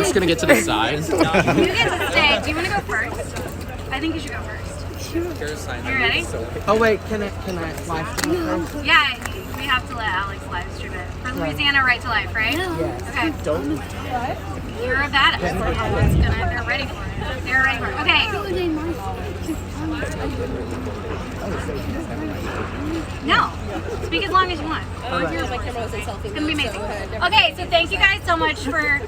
just gonna get to the side? You get to stay. Do you want to go first? I think you should go first. You ready? Oh wait, can I live stream first? Yeah, we have to let Alex live stream it. For Louisiana Right to Life, right? Yes. Okay. Don't. You're a badass. They're ready for it. They're ready for it. Okay. No. Speak as long as you want. My camera wasn't selfie. It's gonna be amazing. Okay, so thank you guys so much for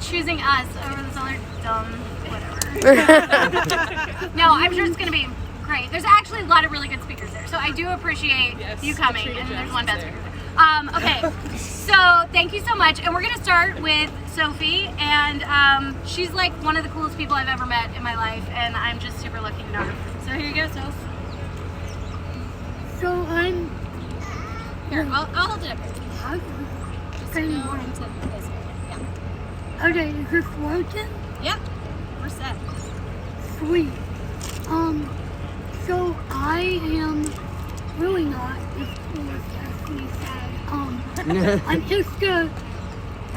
choosing us over this other dumb whatever. No, I'm sure it's gonna be great. There's actually a lot of really good speakers there, so I do appreciate you coming. And there's one bad speaker. Okay, so thank you so much, and we're gonna start with Sophie, and she's like one of the coolest people I've ever met in my life, and I'm just super lucky to know her. So here you go, Soph. So I'm Here, I'll hold it up. Okay, is this working? Yep, we're set. Sweet. So I am really not as cool as Destiny said. I'm just a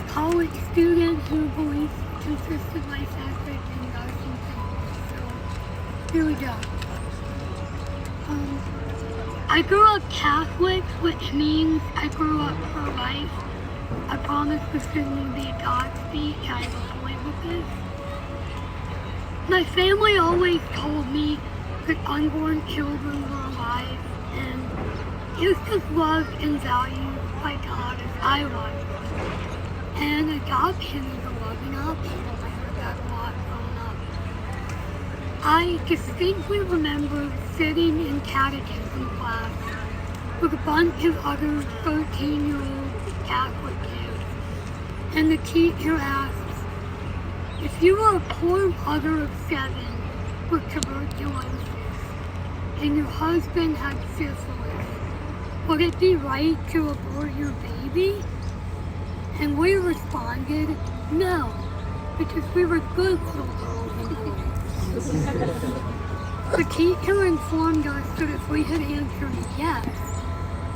college student who believes consistent life ethic and does some things. So here we go. I grew up Catholic, which means I grew up pro-life. I promised this couldn't be a God speech. I have a point with this. My family always told me that unborn children were alive and just as loved and valued by God as I was. And adoption is a loving option. I heard that a lot growing up. I distinctly remember sitting in catechism class with a bunch of other 13-year-old Catholic kids, and the teacher asks, if you were a poor mother of 7 with tuberculosis and your husband had syphilis, would it be right to abort your baby? And we responded, no, because we were good little girls and boys. The teacher informed us that if we had answered yes,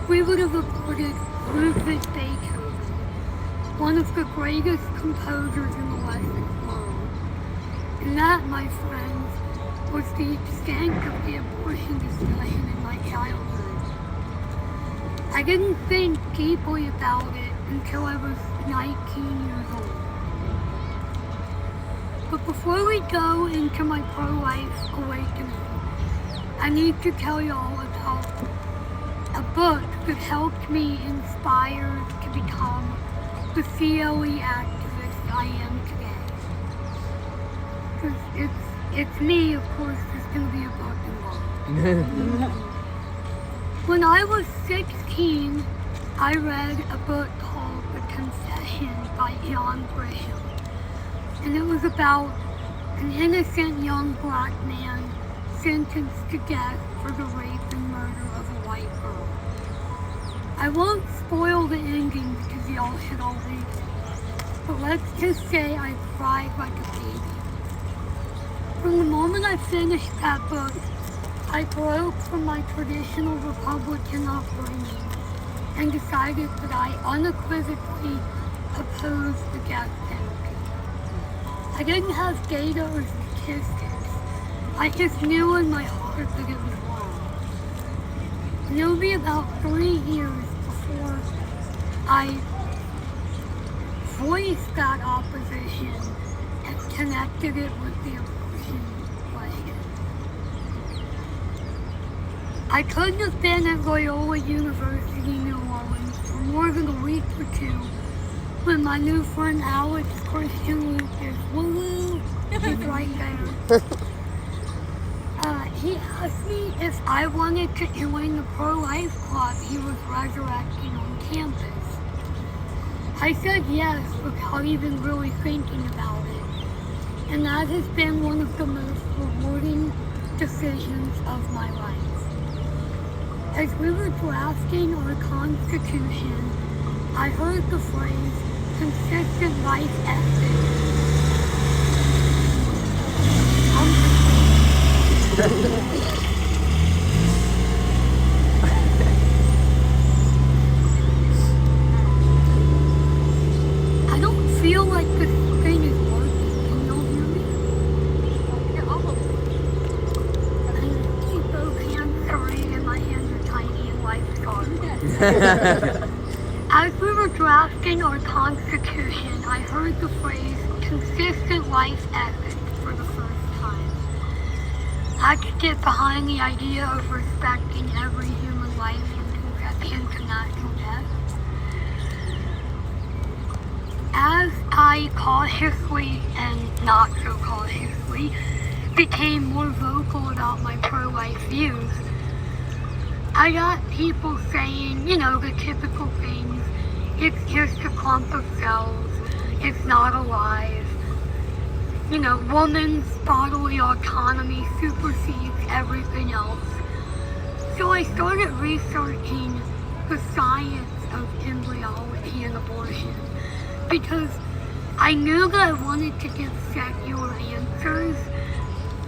we would have aborted Rufus Beethoven, one of the greatest composers in the Western world. And that, my friends, was the extent of the abortion discussion in my childhood. I didn't think deeply about it until I was 19 years old. But before we go into my pro-life awakening, I need to tell you all about a book that helped me inspire to become the CLE activist I am today. Because it's me, of course, there's going to be a book involved. When I was 16, I read a book called The Confession by John Grisham. And it was about an innocent young black man sentenced to death for the rape and murder of a white girl. I won't spoil the ending because y'all should all read it. But let's just say I cried like a baby. From the moment I finished that book, I broke from my traditional Republican upbringing and decided that I unequivocally opposed the death penalty. I didn't have data or statistics. I just knew in my heart that it was wrong. And it would be about 3 years before I voiced that opposition and connected it with the abortion question. I couldn't have been at Loyola University, New Orleans for more than a week or two when my new friend Alex Christian Lucas, woo-woo, he's right there. He asked me if I wanted to join the pro-life club he was resurrecting on campus. I said yes without even really thinking about it. And that has been one of the most rewarding decisions of my life. As we were drafting our Constitution, I heard the phrase, consistent life ethic. I don't feel like this thing is working. As we were drafting our Constitution, I heard the phrase consistent life ethics for the first time. I could get behind the idea of respecting every human life into natural death. As I cautiously and not so cautiously became more vocal about my pro-life views, I got people saying, the typical things. It's just a clump of cells. It's not alive. Woman's bodily autonomy supersedes everything else. So I started researching the science of embryology and abortion because I knew that I wanted to give secular answers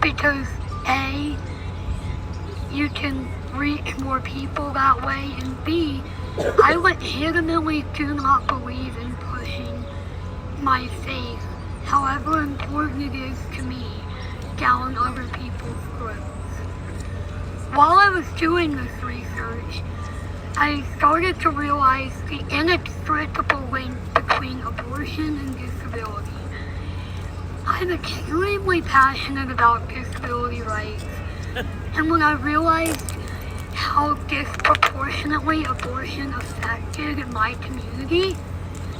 because A, you can reach more people that way, and B, I legitimately do not believe in pushing my faith, however important it is to me, down other people's throats. While I was doing this research, I started to realize the inextricable link between abortion and disability. I'm extremely passionate about disability rights, and when I realized how disproportionately abortion affected my community,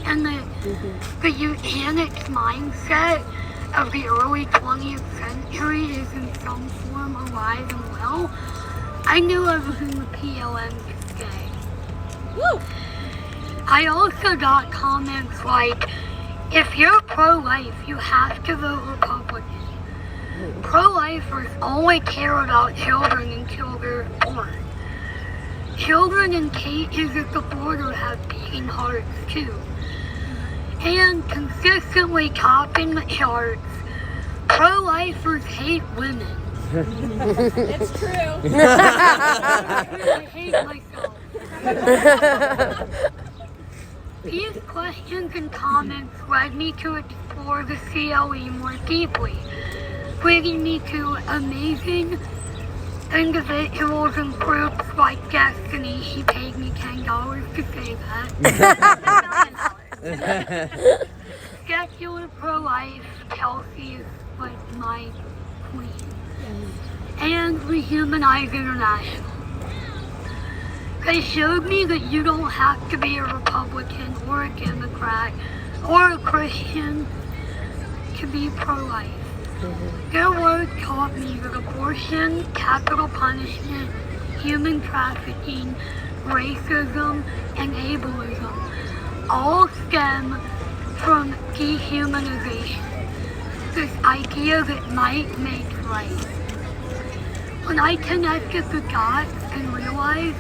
and the eugenics mindset of the early 20th century is in some form alive and well, I knew I was in the PLM to stay. Woo! I also got comments like, if you're pro-life, you have to vote Republican. Pro-lifers only care about children until they're born. Children in cages at the border have beating hearts too. And consistently topping the charts, pro-lifers hate women. It's true. I hate myself. These questions and comments led me to explore the CLE more deeply, leading me to amazing individuals and groups like Destiny. She paid me $10 to say that. Secular pro-life, Kelsey is like my queen. And Rehumanize International. They showed me that you don't have to be a Republican or a Democrat or a Christian to be pro-life. Their work taught me that abortion, capital punishment, human trafficking, racism, and ableism all stem from dehumanization, this idea that might makes right. When I connected the dots and realized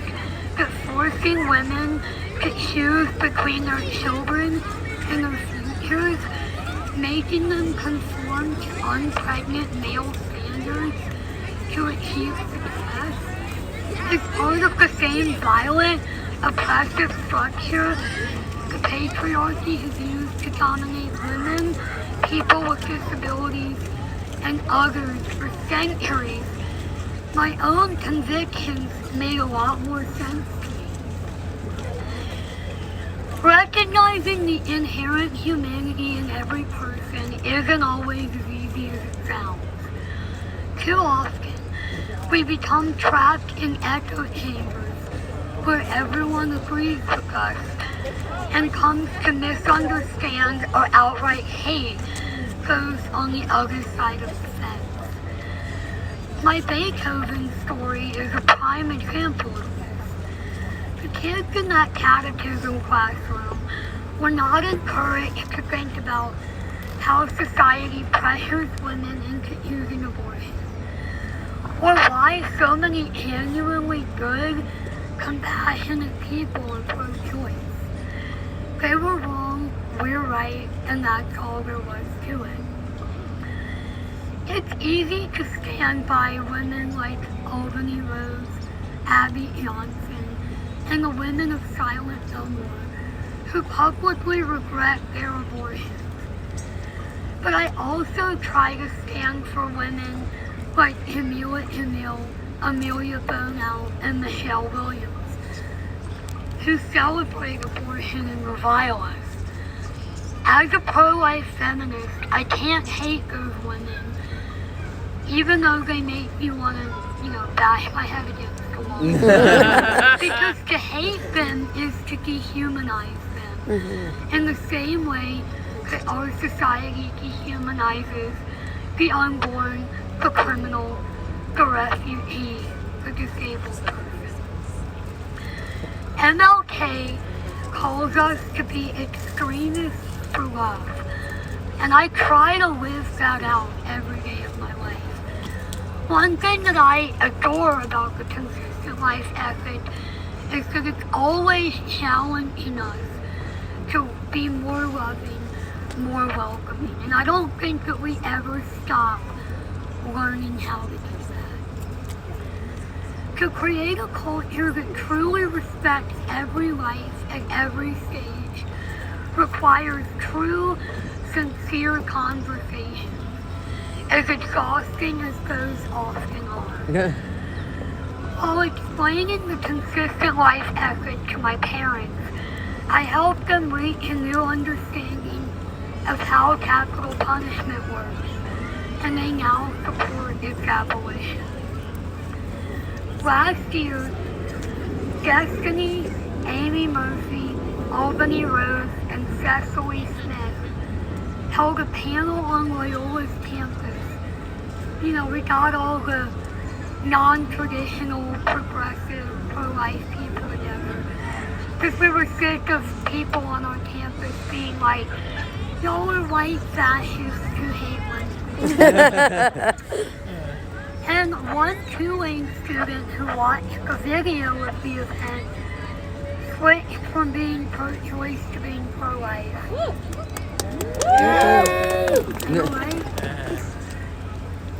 that forcing women to choose between their children and their futures, making them conform to unpregnant male standards to achieve success, is part of the same violent, oppressive structure the patriarchy has used to dominate women, people with disabilities, and others for centuries. My own convictions made a lot more sense to me. Recognizing the inherent humanity in every person isn't always as easy as it sounds. Too often, we become trapped in echo chambers where everyone agrees with us and comes to misunderstand or outright hate those on the other side of the fence. My Beethoven story is a prime example of this. The kids in that catechism classroom were not encouraged to think about how society pressures women into choosing abortion, or why so many genuinely good, compassionate people are pro-choice. They were wrong, we're right, and that's all there was to it. It's easy to stand by women like Albany Rose, Abby Johnson, and the women of Silent No More, who publicly regret their abortions. But I also try to stand for women like Jamila Jamil, Amelia Bonell, and Michelle Williams, who celebrate abortion and revile us. As a pro-life feminist, I can't hate those women, even though they make me want to, bash my head against the wall. Because to hate them is to dehumanize them. In the same way that our society dehumanizes the unborn, the criminal, the refugee, the disabled person. MLK calls us to be extremists for love, and I try to live that out every day of my life. One thing that I adore about the consistent life ethic is that it's always challenging us to be more loving, more welcoming, and I don't think that we ever stop learning how to do that. To create a culture that truly respects every life at every stage requires true, sincere conversations, as exhausting as those often are. While explaining the consistent life ethic to my parents, I helped them reach a new understanding of how capital punishment works, and they now support its abolition. Last year, Destiny, Amy Murphy, Albany Rose, and Cecily Smith held a panel on Loyola's campus. We got all the non-traditional, progressive, pro-life people together. Because we were sick of people on our campus being like, y'all are white fascists who hate women. And one Tulane student who watched a video of the event switched from being pro-choice to being pro-life. Anyway,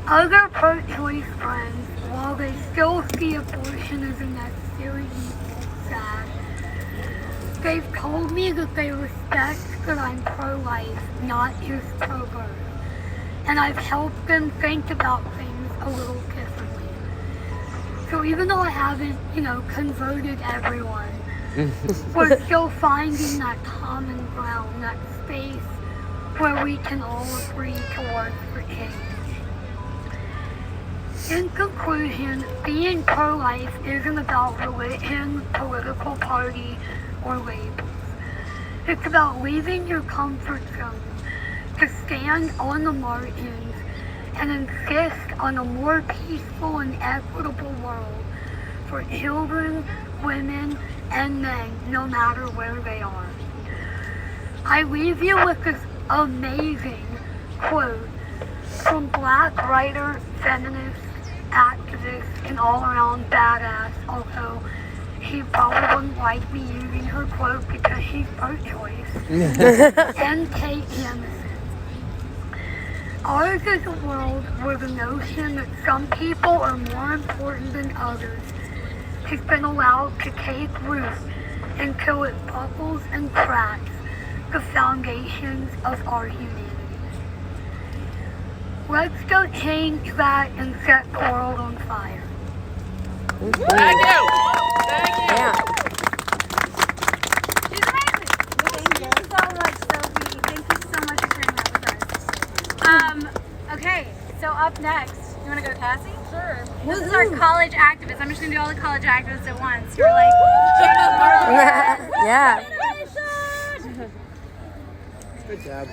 other pro-choice friends, while they still see abortion as a necessary evil, sad, they've told me that they respect that I'm pro-life, not just pro-birth. And I've helped them think about things a little differently. So even though I haven't, converted everyone, we're still finding that common ground, that space where we can all agree to work for change. In conclusion, being pro-life isn't about religion, political party, or labels. It's about leaving your comfort zone to stand on the margins and insist on a more peaceful and equitable world for children, women, and men, no matter where they are. I leave you with this amazing quote from Black writer, feminist, activist, and all-around badass, although she probably wouldn't like me using her quote because she's pro-choice, N.K. Jemisin. Ours is a world where the notion that some people are more important than others has been allowed to take root until it buckles and cracks the foundations of our humanity. Let's go change that and set the world on fire. Thank you. Thank you. Yeah. She's amazing. Thank you so much, Sophie. Thank you so much for sharing that with us. Okay, so up next, you want to go, Cassie? Sure. This is our college activists. I'm just going to do all the college activists at once. You're like, Yeah. Good job.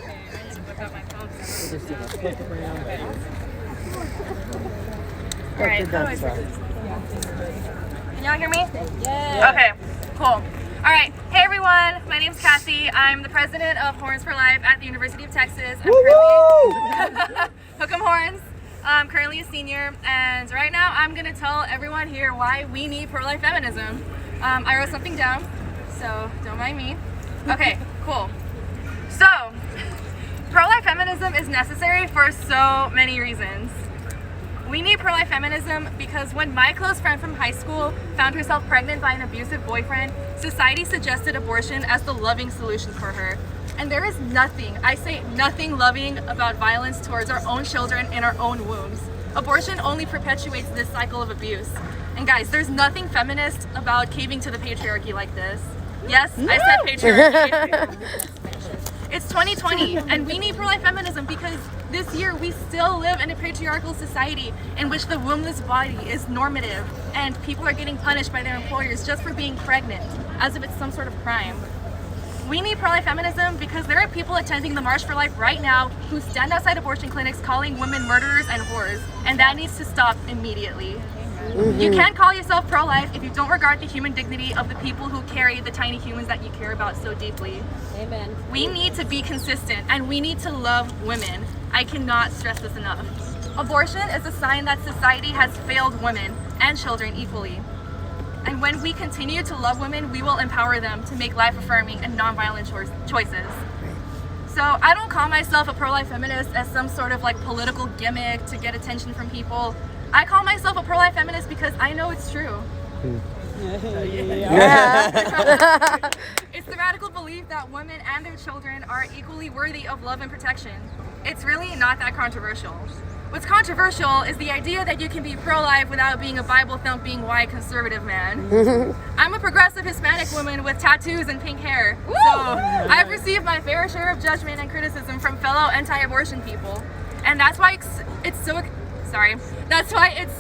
all right. Can y'all hear me? Yeah. Okay, cool. All right. Hey, everyone. My name's Cassie. I'm the president of Horns for Life at the University of Texas. I'm currently Hook 'em Horns. I'm currently a senior, and right now I'm going to tell everyone here why we need pro-life feminism. I wrote something down, so don't mind me. Okay, cool. So, pro-life feminism is necessary for so many reasons. We need pro-life feminism because when my close friend from high school found herself pregnant by an abusive boyfriend, society suggested abortion as the loving solution for her. And there is nothing, I say nothing loving about violence towards our own children in our own wombs. Abortion only perpetuates this cycle of abuse. And guys, there's nothing feminist about caving to the patriarchy like this. Yes, I said patriarchy. It's 2020, and we need pro-life feminism because this year we still live in a patriarchal society in which the wombless body is normative, and people are getting punished by their employers just for being pregnant, as if it's some sort of crime. We need pro-life feminism because there are people attending the March for Life right now who stand outside abortion clinics calling women murderers and whores, and that needs to stop immediately. You can't call yourself pro-life if you don't regard the human dignity of the people who carry the tiny humans that you care about so deeply. Amen. We need to be consistent, and we need to love women. I cannot stress this enough. Abortion is a sign that society has failed women and children equally. And when we continue to love women, we will empower them to make life-affirming and non-violent choices. So I don't call myself a pro-life feminist as some sort of like political gimmick to get attention from people. I call myself a pro-life feminist because I know it's true. It's the radical belief that women and their children are equally worthy of love and protection. It's really not that controversial. What's controversial is the idea that you can be pro-life without being a Bible-thumping white conservative man. I'm a progressive Hispanic woman with tattoos and pink hair, so I've received my fair share of judgment and criticism from fellow anti-abortion people, and that's why it's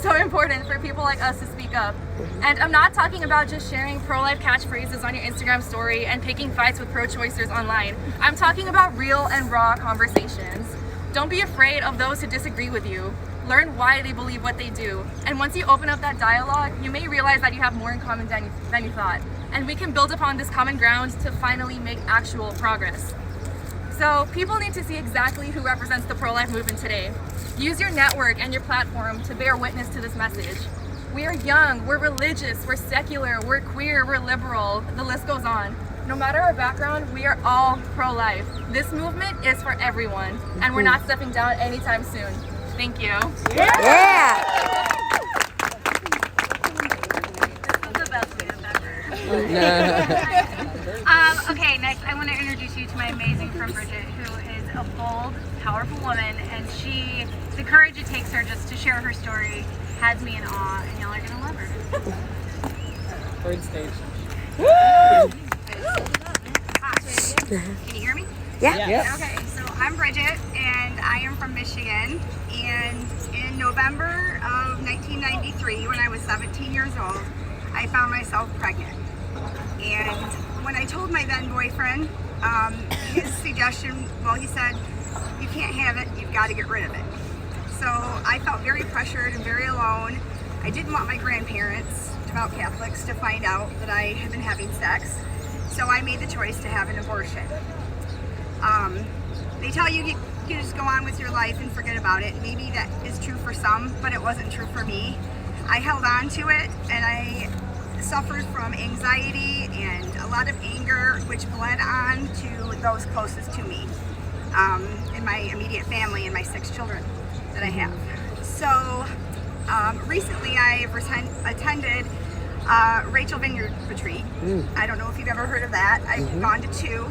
so important for people like us to speak up. And I'm not talking about just sharing pro-life catchphrases on your Instagram story and picking fights with pro-choicers online. I'm talking about real and raw conversations. Don't be afraid of those who disagree with you. Learn why they believe what they do. And once you open up that dialogue, you may realize that you have more in common than you thought. And we can build upon this common ground to finally make actual progress. So people need to see exactly who represents the pro-life movement today. Use your network and your platform to bear witness to this message. We are young, we're religious, we're secular, we're queer, we're liberal, the list goes on. No matter our background, we are all pro-life. This movement is for everyone, and we're not stepping down anytime soon. Thank you. Yeah! This is the best dance ever. Okay, next I want to introduce you to my amazing friend Bridget, who is a bold, powerful woman, and the courage it takes her just to share her story has me in awe, and y'all are gonna love her. Third stage. Hi. Can you hear me? Yeah. Yep. Okay, so I'm Bridget, and I am from Michigan, and in November of 1993, when I was 17 years old, I found myself pregnant. And when I told my then boyfriend, his suggestion, well, he said, you can't have it, you've got to get rid of it. So I felt very pressured and very alone. I didn't want my grandparents, devout Catholics, to find out that I had been having sex. So I made the choice to have an abortion. They tell you you can just go on with your life and forget about it. Maybe that is true for some, but it wasn't true for me. I held on to it, and I suffered from anxiety and a lot of anger, which bled on to those closest to me, in my immediate family and my 6 children that I have. So recently I've attended Rachel Vineyard Retreat. I don't know if you've ever heard of that. I've gone to 2.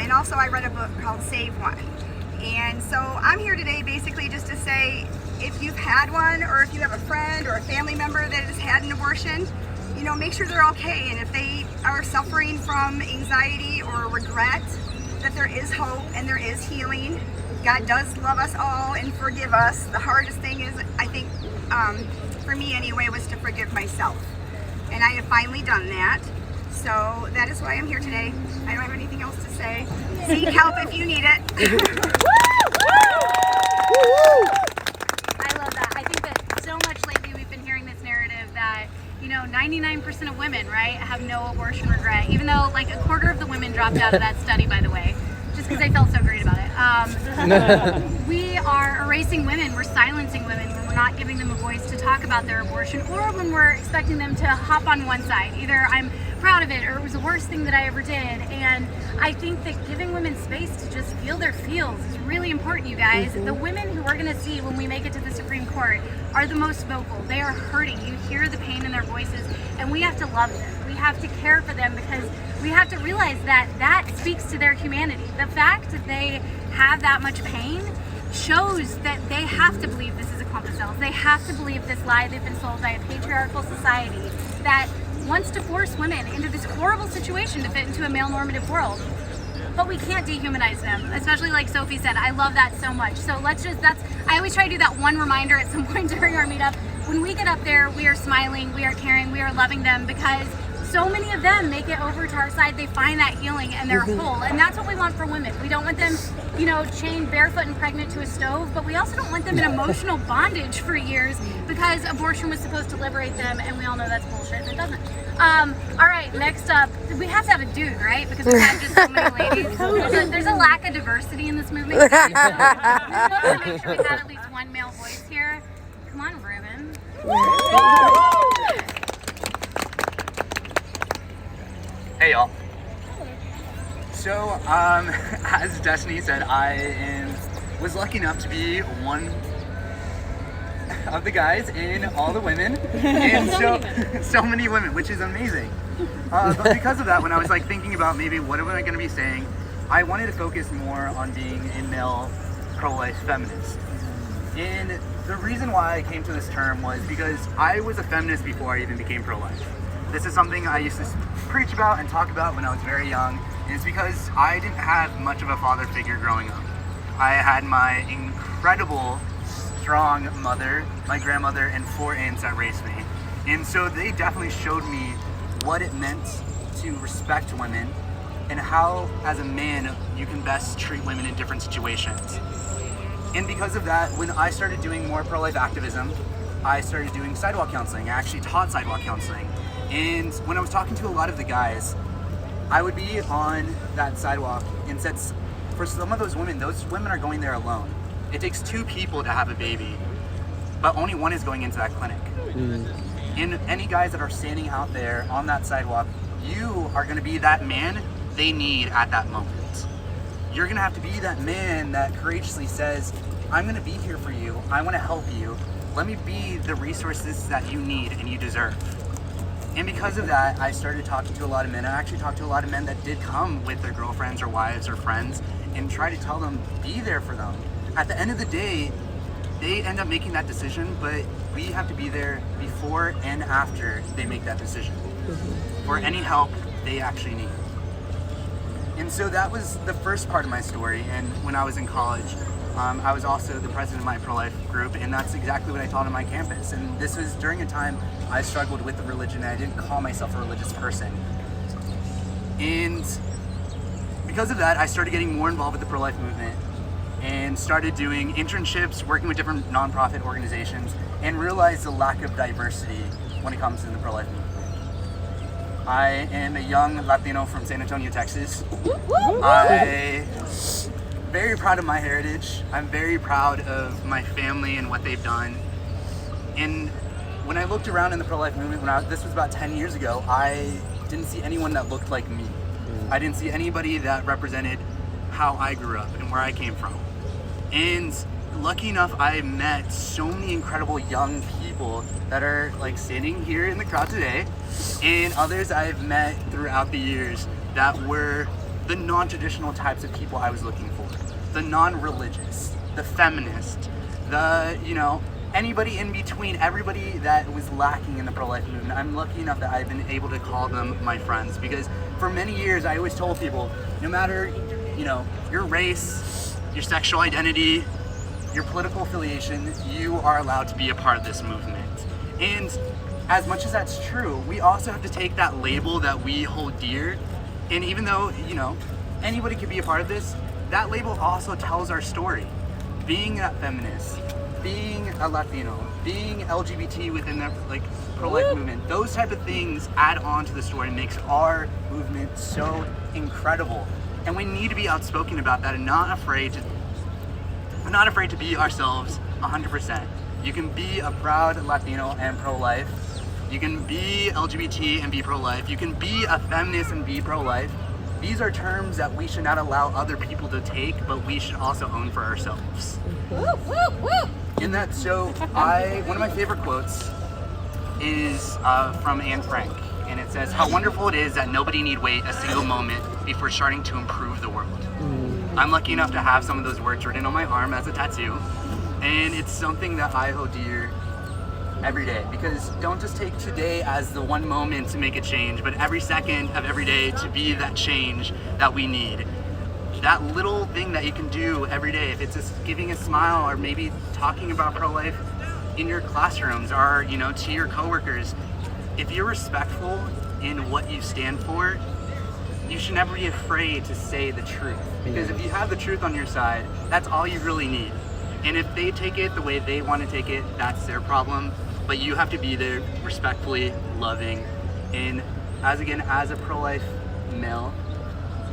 And also I read a book called Save One. And so I'm here today basically just to say, if you've had one, or if you have a friend or a family member that has had an abortion, you know, make sure they're okay. And if they are suffering from anxiety or regret, that there is hope and there is healing. God does love us all and forgive us. The hardest thing is, I think, for me anyway, was to forgive myself. And I have finally done that. So that is why I'm here today. I don't have anything else to say. Seek help if you need it. I love that. I think that so much lately we've been hearing this narrative that, you know, 99% of women, right, have no abortion regret, even though like a quarter of the women dropped out of that study, by the way, just because they felt so great about it. We are erasing women, we're silencing women when we're not giving them a voice to talk about their abortion, or when we're expecting them to hop on one side. Either I'm proud of it or it was the worst thing that I ever did. And I think that giving women space to just feel their feels is really important, you guys. The women who we're going to see when we make it to the Supreme Court are the most vocal. They are hurting. You hear the pain in their voices, and we have to love them. We have to care for them, because we have to realize that that speaks to their humanity. The fact that they have that much pain shows that they have to believe this is a clump of cells. They have to believe this lie they've been sold by a patriarchal society, that wants to force women into this horrible situation to fit into a male normative world. But we can't dehumanize them, especially like Sophie said. I love that so much. So I always try to do that one reminder at some point during our meetup. When we get up there, we are smiling, we are caring, we are loving them, because so many of them make it over to our side. They find that healing and they're whole. And that's what we want for women. We don't want them, chained barefoot and pregnant to a stove, but we also don't want them in emotional bondage for years because abortion was supposed to liberate them, and we all know that's bullshit and it doesn't. All right, next up, we have to have a dude, right? Because we have just so many ladies. There's a lack of diversity in this movement. So we want to make sure we have at least one male voice here. Come on, Ruben. Hey y'all. So, as Destiny said, I was lucky enough to be one of the guys in all the women, and so many women, which is amazing. But because of that, when I was like thinking about maybe what am I going to be saying, I wanted to focus more on being a male pro-life feminist. And the reason why I came to this term was because I was a feminist before I even became pro-life. This is something I used to preach about and talk about when I was very young, and it's because I didn't have much of a father figure growing up. I had my incredible, strong mother, my grandmother, and 4 aunts that raised me. And so they definitely showed me what it meant to respect women and how, as a man, you can best treat women in different situations. And because of that, when I started doing more pro-life activism, I started doing sidewalk counseling. I actually taught sidewalk counseling. And when I was talking to a lot of the guys, I would be on that sidewalk and said, for some of those women are going there alone. It takes 2 people to have a baby, but only one is going into that clinic. And any guys that are standing out there on that sidewalk, you are gonna be that man they need at that moment. You're gonna have to be that man that courageously says, I'm gonna be here for you, I wanna help you, let me be the resources that you need and you deserve. And because of that, I started talking to a lot of men. I actually talked to a lot of men that did come with their girlfriends or wives or friends and try to tell them, be there for them. At the end of the day, they end up making that decision, but we have to be there before and after they make that decision for any help they actually need. And so that was the first part of my story. And when I was in college, I was also the president of my pro-life group, and that's exactly what I taught on my campus. And this was during a time I struggled with the religion, and I didn't call myself a religious person. And because of that, I started getting more involved with the pro-life movement and started doing internships, working with different nonprofit organizations, and realized the lack of diversity when it comes to the pro-life movement. I am a young Latino from San Antonio, Texas. I'm very proud of my heritage. I'm very proud of my family and what they've done. And when I looked around in the pro-life movement, this was about 10 years ago, I didn't see anyone that looked like me. I didn't see anybody that represented how I grew up and where I came from. And lucky enough, I met so many incredible young people that are like standing here in the crowd today, and others I've met throughout the years that were the non-traditional types of people I was looking for. The non-religious, the feminist, anybody in between, everybody that was lacking in the pro-life movement. I'm lucky enough that I've been able to call them my friends, because for many years I always told people, no matter, your race, your sexual identity, your political affiliation, you are allowed to be a part of this movement. And as much as that's true, we also have to take that label that we hold dear, and even though, anybody could be a part of this, that label also tells our story. Being a feminist, being a Latino, being LGBT within the pro-life movement, those type of things add on to the story and makes our movement so incredible. And we need to be outspoken about that and not afraid to be ourselves 100%. You can be a proud Latino and pro-life. You can be LGBT and be pro-life. You can be a feminist and be pro-life. These are terms that we should not allow other people to take, but we should also own for ourselves. In that, one of my favorite quotes is from Anne Frank, and it says, "How wonderful it is that nobody need wait a single moment before starting to improve the world." I'm lucky enough to have some of those words written on my arm as a tattoo, and it's something that I hold dear every day, because don't just take today as the one moment to make a change, but every second of every day to be that change that we need. That little thing that you can do every day, if it's just giving a smile or maybe talking about pro-life in your classrooms or, you know, to your coworkers. If you're respectful in what you stand for, you should never be afraid to say the truth. Because if you have the truth on your side, that's all you really need. And if they take it the way they want to take it, that's their problem. But you have to be there respectfully, loving. And as a pro-life male,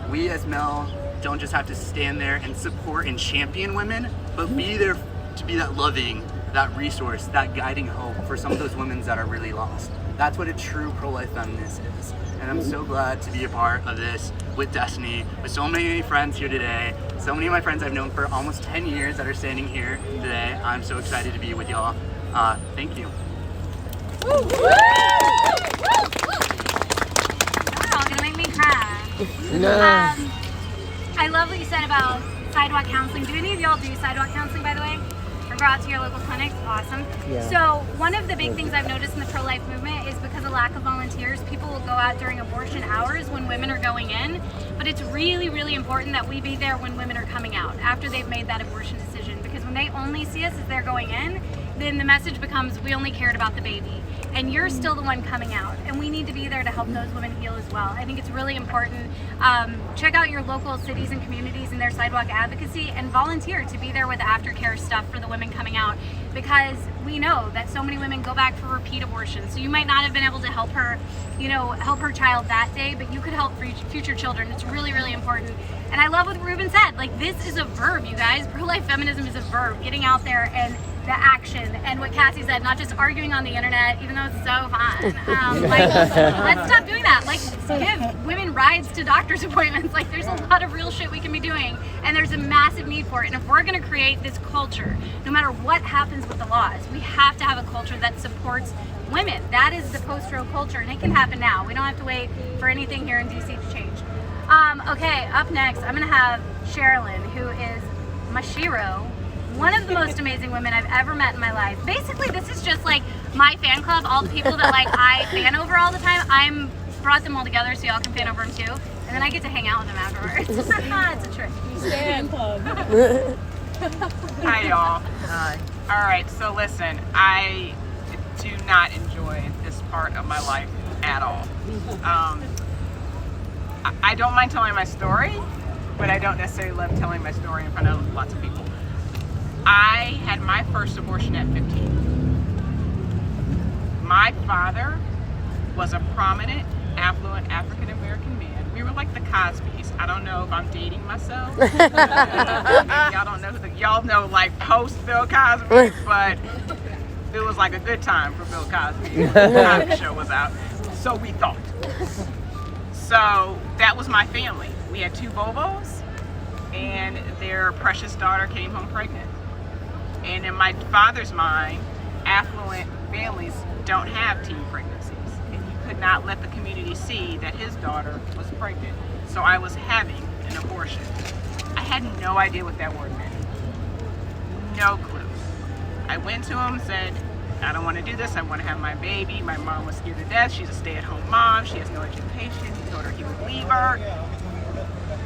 we as male don't just have to stand there and support and champion women, but be there to be that loving, that resource, that guiding hope for some of those women that are really lost. That's what a true pro-life feminist is. And I'm so glad to be a part of this with Destiny, with so many friends here today, so many of my friends I've known for almost 10 years that are standing here today. I'm so excited to be with y'all. Thank you. You're all gonna make me cry. I love what you said about sidewalk counseling. Do any of y'all do sidewalk counseling, by the way? Or go out to your local clinics? Awesome. Yeah. So one of the big things I've noticed in the pro-life movement is because of lack of volunteers, people will go out during abortion hours when women are going in. But it's really, really important that we be there when women are coming out after they've made that abortion decision. Because when they only see us as they're going in, then the message becomes we only cared about the baby. And you're still the one coming out, and we need to be there to help those women heal as well. I think it's really important. Check out your local cities and communities and their sidewalk advocacy, and volunteer to be there with aftercare stuff for the women coming out, because we know that so many women go back for repeat abortions. So you might not have been able to help her, you know, help her child that day, but you could help future children. It's really, really important. And I love what Ruben said. Like, this is a verb, you guys. Pro-life feminism is a verb. Getting out there and the action, and what Cassie said, not just arguing on the internet, even though it's so fun. Like, let's stop doing that. Like, give women rides to doctor's appointments. Like, there's a lot of real shit we can be doing, and there's a massive need for it. And if we're gonna create this culture, no matter what happens with the laws, we have to have a culture that supports women. That is the post-Roe culture, and it can happen now. We don't have to wait for anything here in DC to change. Okay, up next, I'm gonna have Sherilyn, who is my shero. One of the most amazing women I've ever met in my life. Basically, this is just like my fan club, all the people that like I fan over all the time. I'm brought them all together so y'all can fan over them too. And then I get to hang out with them afterwards. It's a trick. Fan club. Hi, y'all. Hi. All right, so listen, I do not enjoy this part of my life at all. I don't mind telling my story, but I don't necessarily love telling my story in front of lots of people. I had my first abortion at 15. My father was a prominent, affluent African-American man. We were like the Cosbys. I don't know if I'm dating myself. Maybe y'all don't know y'all know like post Bill Cosby, but it was like a good time for Bill Cosby when the Cosby Show was out. So we thought. So that was my family. We had 2 Bobos, and their precious daughter came home pregnant. And in my father's mind, affluent families don't have teen pregnancies. And he could not let the community see that his daughter was pregnant. So I was having an abortion. I had no idea what that word meant. No clue. I went to him and said, I don't want to do this. I want to have my baby. My mom was scared to death. She's a stay-at-home mom. She has no education. He told her he would leave her.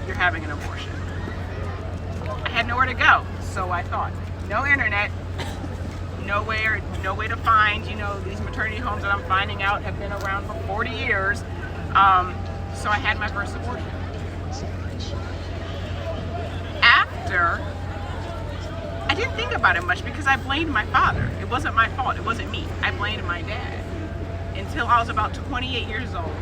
You're having an abortion. I had nowhere to go. So I thought, no internet, nowhere to find, you know, these maternity homes that I'm finding out have been around for 40 years. So I had my first abortion. After, I didn't think about it much because I blamed my father. It wasn't my fault. It wasn't me. I blamed my dad. Until I was about 28 years old,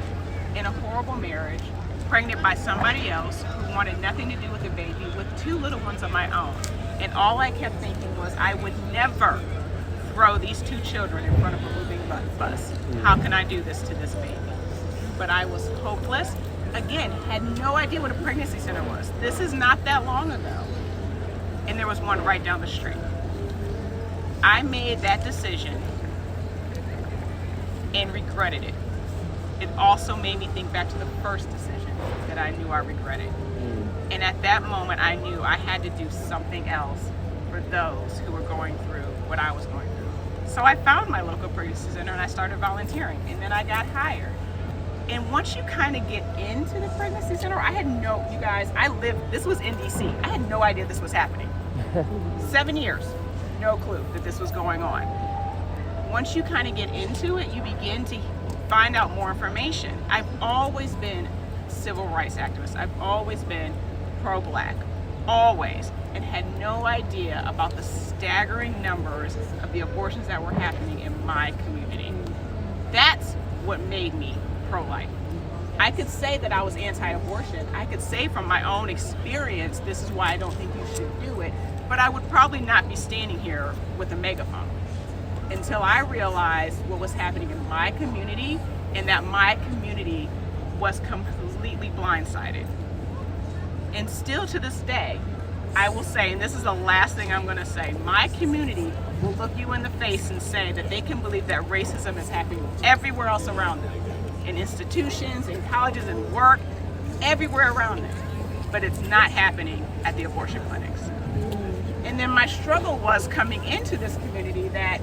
in a horrible marriage, pregnant by somebody else who wanted nothing to do with the baby, with 2 little ones of my own. And all I kept thinking was I would never throw these 2 children in front of a moving bus. How can I do this to this baby? But I was hopeless. Again, had no idea what a pregnancy center was. This is not that long ago. And there was one right down the street. I made that decision and regretted it. It also made me think back to the first decision that I knew I regretted. And at that moment, I knew I had to do something else for those who were going through what I was going through. So I found my local pregnancy center and I started volunteering, and then I got hired. And once you kind of get into the pregnancy center, this was in DC. I had no idea this was happening. 7 years, no clue that this was going on. Once you kind of get into it, you begin to find out more information. I've always been a civil rights activist. I've always been pro-Black, always, and had no idea about the staggering numbers of the abortions that were happening in my community. That's what made me pro-life. I could say that I was anti-abortion. I could say from my own experience, this is why I don't think you should do it, but I would probably not be standing here with a megaphone until I realized what was happening in my community and that my community was completely blindsided. And still to this day, I will say, and this is the last thing I'm gonna say, my community will look you in the face and say that they can believe that racism is happening everywhere else around them, in institutions, in colleges, in work, everywhere around them. But it's not happening at the abortion clinics. And then my struggle was coming into this community that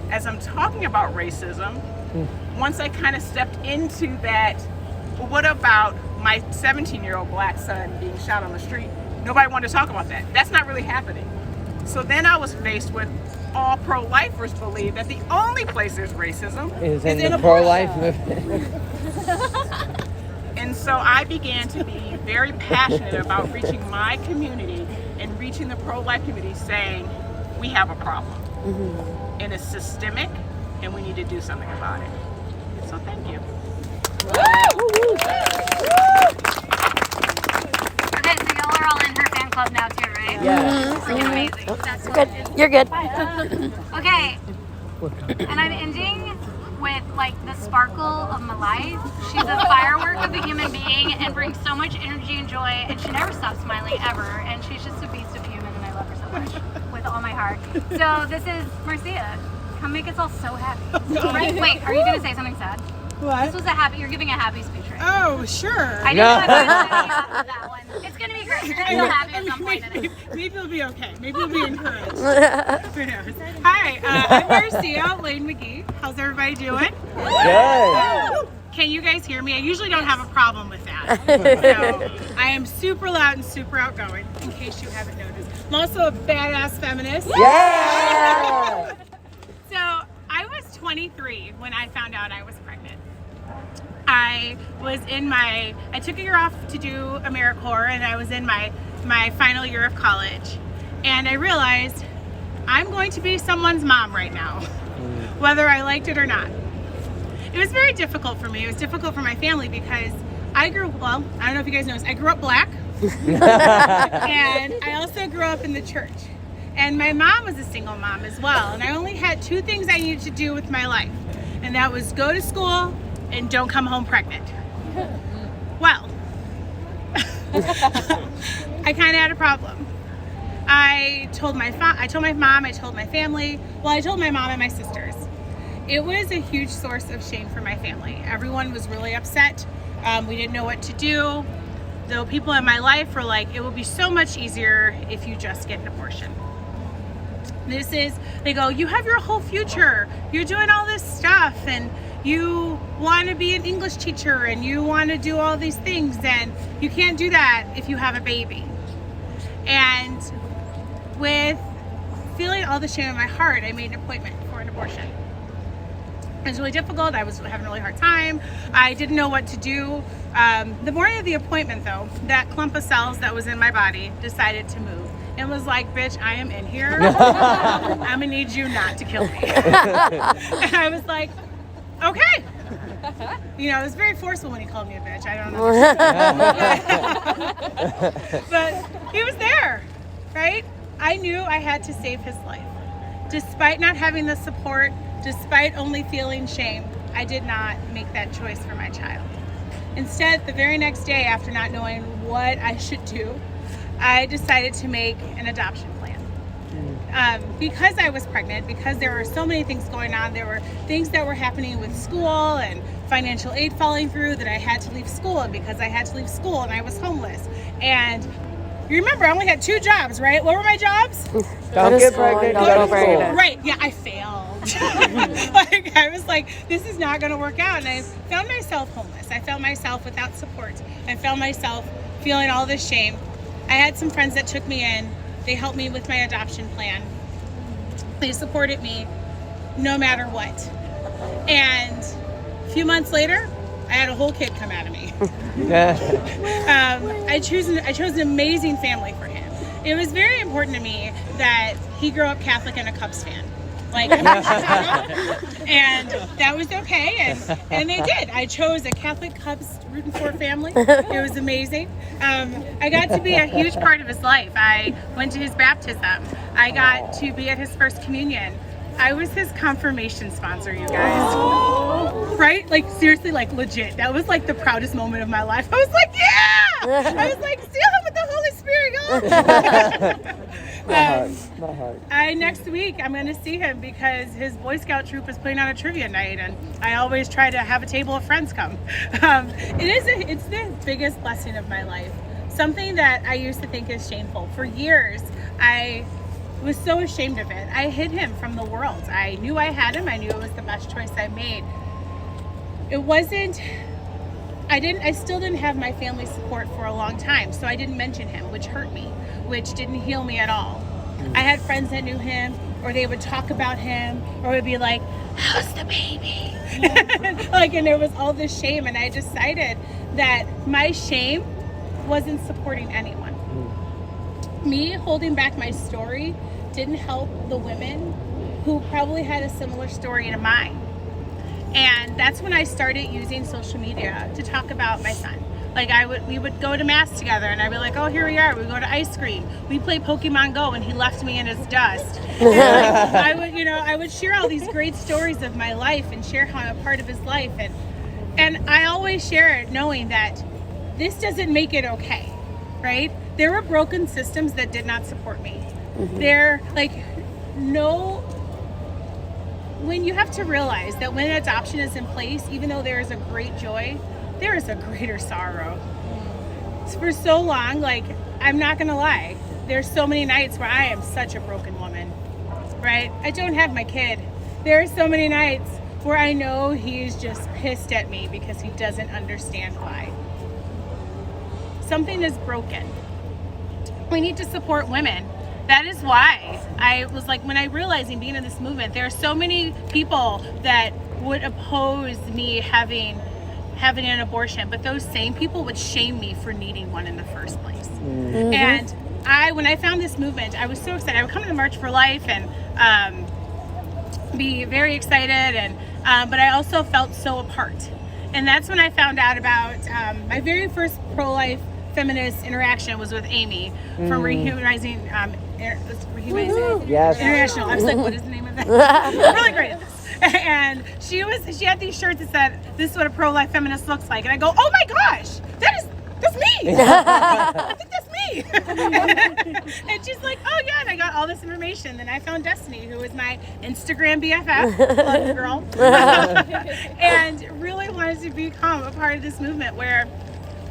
as I'm talking about racism, once I kind of stepped into that, well, what about my 17-year-old Black son being shot on the street? Nobody wanted to talk about that. That's not really happening. So then I was faced with all pro-lifers believe that the only place there's racism is in the pro-life movement. And so I began to be very passionate about reaching my community and reaching the pro-life community saying, we have a problem. And it's systemic and we need to do something about it. So thank you. Okay, so y'all are all in her fan club now too, right? Yeah. Freaking amazing. That's Good. You're good. Okay, and I'm ending with like the sparkle of my life. She's a firework of a human being and brings so much energy and joy, and she never stops smiling ever, and she's just a beast of human, and I love her so much with all my heart. So this is Marcia. Come make us all so happy. Right? Wait, are you gonna say something sad? What? This was you're giving a happy speech, right? Oh, sure. I knew I was that one. It's gonna be great. You're gonna feel happy at some point in it. Maybe it'll be okay. Maybe we'll be encouraged. Who knows? Hi, I'm Marcia Lane McGee. How's everybody doing? Good. Can you guys hear me? I usually don't have a problem with that. So I am super loud and super outgoing, in case you haven't noticed. I'm also a badass feminist. Yeah. So I was 23 when I found out I was pregnant. I took a year off to do AmeriCorps, and I was in my final year of college. And I realized I'm going to be someone's mom right now, whether I liked it or not. It was very difficult for me. It was difficult for my family because I don't know if you guys know this, I grew up Black. And I also grew up in the church. And my mom was a single mom as well. And I only had two things I needed to do with my life. And that was go to school and don't come home pregnant. Well, I kind of had a problem. I told my mom, I told my family, I told my mom and my sisters. It was a huge source of shame for my family. Everyone was really upset. We didn't know what to do. The people in my life were like, it will be so much easier if you just get an abortion. They go, you have your whole future. You're doing all this stuff and you want to be an English teacher and you want to do all these things, and you can't do that if you have a baby. And with feeling all the shame in my heart, I made an appointment for an abortion. It was really difficult. I was having a really hard time. I didn't know what to do. The morning of the appointment, though, that clump of cells that was in my body decided to move. It was like, bitch, I am in here. I'm gonna need you not to kill me. And I was like, okay. You know, it was very forceful when he called me a bitch. I don't know. But he was there, right? I knew I had to save his life. Despite not having the support, despite only feeling shame, I did not make that choice for my child. Instead, the very next day, after not knowing what I should do, I decided to make an adoption plan. Because I was pregnant, because there were so many things going on, there were things that were happening with school and financial aid falling through that I had to leave school, and because I had to leave school and I was homeless. And you remember, I only had 2 jobs, right? What were my jobs? Don't get pregnant. Don't go to school. Right, yeah, I failed. Like, I was like, this is not going to work out. And I found myself homeless. I found myself without support. I found myself feeling all this shame. I had some friends that took me in. They helped me with my adoption plan. They supported me no matter what. And a few months later, I had a whole kid come out of me. I chose an amazing family for him. It was very important to me that he grew up Catholic and a Cubs fan. Like, and that was okay, and they did. I chose a Catholic Cubs rooting for family. It was amazing. I got to be a huge part of his life. I went to his baptism. I got to be at his first communion. I was his confirmation sponsor, you guys. Right? Like, seriously, like, legit. That was like the proudest moment of my life. I was like, yeah! I was like, seal him with the Holy Spirit, y'all! My heart. Next week I'm going to see him because his Boy Scout troop is putting on a trivia night, and I always try to have a table of friends come. It's the biggest blessing of my life. Something that I used to think is shameful. For years, I was so ashamed of it. I hid him from the world. I knew I had him. I knew it was the best choice I made. It wasn't, I still didn't have my family support for a long time, so I didn't mention him, which hurt me, which didn't heal me at all. I had friends that knew him, or they would talk about him, or would be like, how's the baby? Like, and there was all this shame, and I decided that my shame wasn't supporting anyone. Me holding back my story didn't help the women who probably had a similar story to mine. And that's when I started using social media to talk about my son. Like, we would go to mass together, and I'd be like, oh, here we are. We go to ice cream. We play Pokemon Go, and he left me in his dust. And I would share all these great stories of my life and share how I'm a part of his life. And I always share it knowing that this doesn't make it okay, right? There were broken systems that did not support me. When you have to realize that when adoption is in place, even though there is a great joy, there is a greater sorrow. For so long, like, I'm not gonna lie, there's so many nights where I am such a broken woman, right? I don't have my kid. There are so many nights where I know he's just pissed at me because he doesn't understand why. Something is broken. We need to support women. That is why I was like, when I realized in being in this movement, there are so many people that would oppose me having an abortion, but those same people would shame me for needing one in the first place. Mm-hmm. And when I found this movement, I was so excited. I would come to the March for Life and be very excited, but I also felt so apart. And that's when I found out about my very first pro-life feminist interaction was with Amy from Rehumanizing International. I was like, what is the name of that? I'm really great at this. And she had these shirts that said, this is what a pro-life feminist looks like. And I go, oh my gosh, that's me. I think that's me. And she's like, oh yeah, and I got all this information. Then I found Destiny, who was my Instagram BFF, love you, girl, and really wanted to become a part of this movement where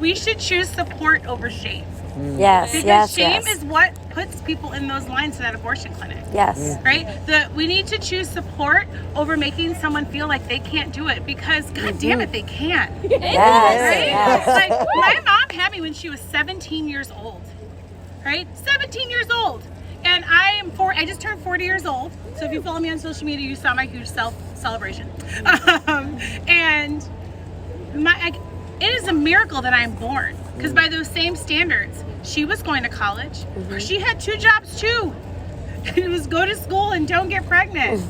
we should choose support over shame. Because shame is what puts people in those lines to that abortion clinic. Yes. Right? We need to choose support over making someone feel like they can't do it, because God damn it, they can. Yes. Right? Yes. Like, my mom had me when she was 17 years old. Right? 17 years old. And I just turned 40 years old. So if you follow me on social media, you saw my huge celebration. And it is a miracle that I'm born, because by those same standards, she was going to college. She had 2 jobs too. It was go to school and don't get pregnant.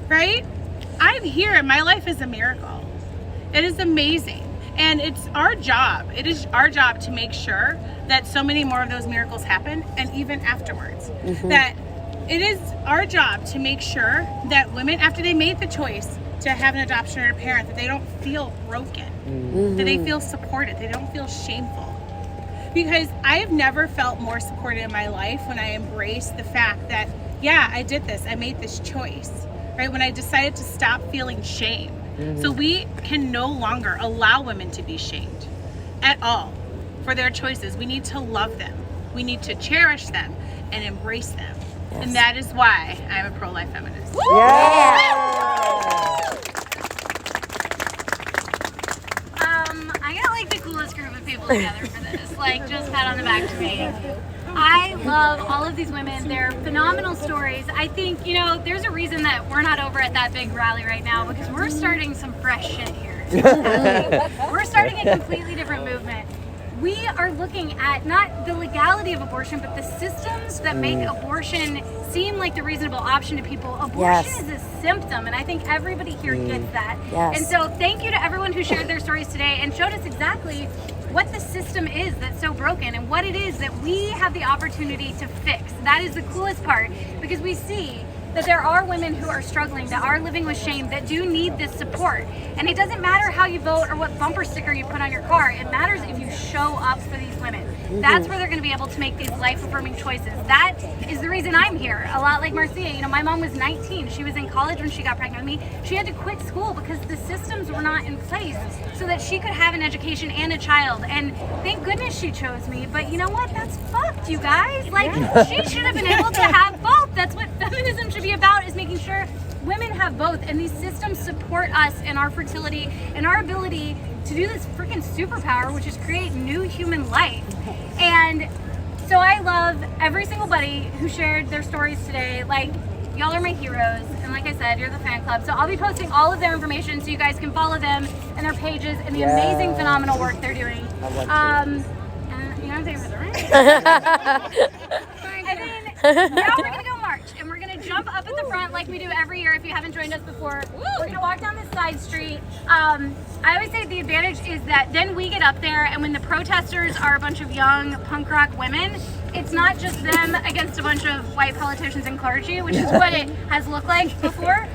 Right? I'm here and my life is a miracle. It is amazing. And it's our job. It is our job to make sure that so many more of those miracles happen, and even afterwards. That it is our job to make sure that women, after they made the choice to have an adoption or a parent, that they don't feel broken, that they feel supported, they don't feel shameful. Because I have never felt more supported in my life when I embraced the fact that, yeah, I did this, I made this choice, right? When I decided to stop feeling shame. So we can no longer allow women to be shamed at all for their choices. We need to love them. We need to cherish them and embrace them. And that is why I'm a pro-life feminist. I got like the coolest group of people together for this. Like, just pat on the back to me. I love all of these women. They're phenomenal stories. I think, you know, there's a reason that we're not over at that big rally right now, because we're starting some fresh shit here. We're starting a completely different movement. We are looking at not the legality of abortion, but the systems that make abortion seem like the reasonable option to people. Abortion is a symptom, and I think everybody here gets that. And so thank you to everyone who shared their stories today and showed us exactly what the system is that's so broken and what it is that we have the opportunity to fix. That is the coolest part, because we see that there are women who are struggling, that are living with shame, that do need this support. And it doesn't matter how you vote or what bumper sticker you put on your car. It matters if you show up for these women. That's where they're going to be able to make these life-affirming choices. That is the reason I'm here. A lot like Marcia. You know, my mom was 19. She was in college when she got pregnant with me. She had to quit school because the systems were not in place so that she could have an education and a child. And thank goodness she chose me. But you know what? That's fucked, you guys. Like, she should have been able to have both. That's what feminism should be about, is making sure women have both. And these systems support us in our fertility and our ability to do this freaking superpower, which is create new human life. And so I love every single buddy who shared their stories today. Like, y'all are my heroes, and like I said, you're the fan club. So I'll be posting all of their information so you guys can follow them and their pages and the amazing, phenomenal work they're doing. And you know what I'm saying, right? And then now we're gonna go march, and we're gonna jump up at the front like we do every year. If you haven't joined us before, we're gonna walk down this side street. I always say the advantage is that then we get up there, and when the protesters are a bunch of young punk rock women, it's not just them against a bunch of white politicians and clergy, which is what it has looked like before.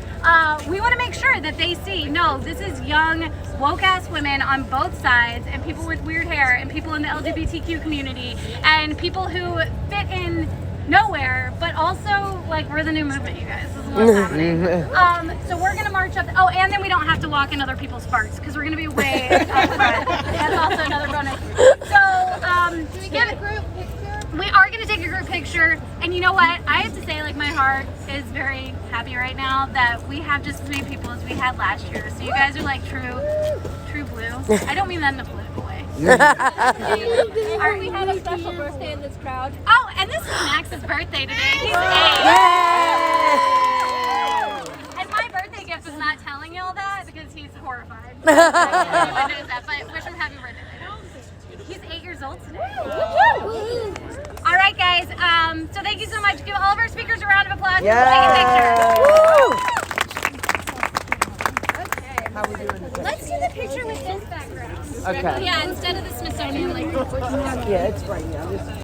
We want to make sure that they see, no, this is young, woke-ass women on both sides, and people with weird hair, and people in the LGBTQ community, and people who fit in nowhere, but also, like, we're the new movement, you guys. This is what's happening. So we're gonna march up. Oh, and then we don't have to walk in other people's farts, because we're gonna be way up front. That's also another bonus. So, do we get a group picture? We are gonna take a group picture, and you know what? I have to say, like, my heart is very happy right now that we have just as many people as we had last year. So you guys are like true blue. I don't mean that in a political way. We had a special birthday in this crowd. Oh, and this is Max's birthday today. He's 8. And my birthday gift is not telling y'all that because he's horrified. Everyone knows that, but wish him happy birthday. He's 8 years old today. All right, guys. So thank you so much. Give all of our speakers a round of applause. Take a picture. How we doing? Let's do the picture with this background. Okay. Yeah, instead of the Smithsonian. Like, Yeah, it's right now.